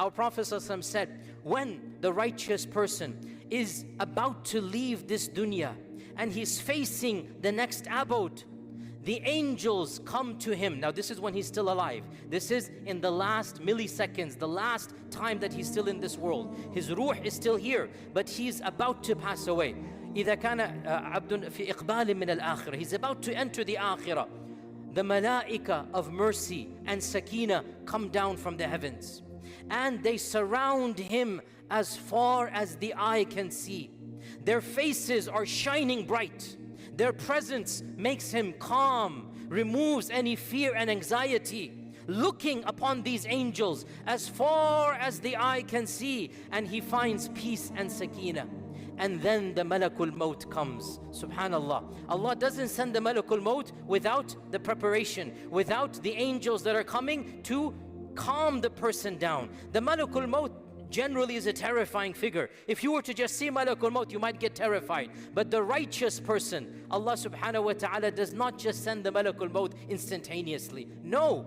Our Prophet ﷺ said, when the righteous person is about to leave this dunya and he's facing the next abode, the angels come to him. Now this is when he's still alive. This is in the last milliseconds, the last time that he's still in this world. His ruh is still here, but he's about to pass away. إذا كان عبد في إقبال من الآخرة, he's about to enter the Akhirah. The malaika of mercy and sakina come down from the heavens, and they surround him as far as the eye can see. Their faces are shining bright. Their presence makes him calm, removes any fear and anxiety. Looking upon these angels as far as the eye can see, and he finds peace and sakina. And then the Malakul Maut comes. Subhanallah. Allah doesn't send the Malakul Maut without the preparation, without the angels that are coming to calm the person down. The Malakul Maut generally is a terrifying figure. If you were to just see Malakul Maut, you might get terrified. But the righteous person, Allah subhanahu wa ta'ala does not just send the Malakul Maut instantaneously. No.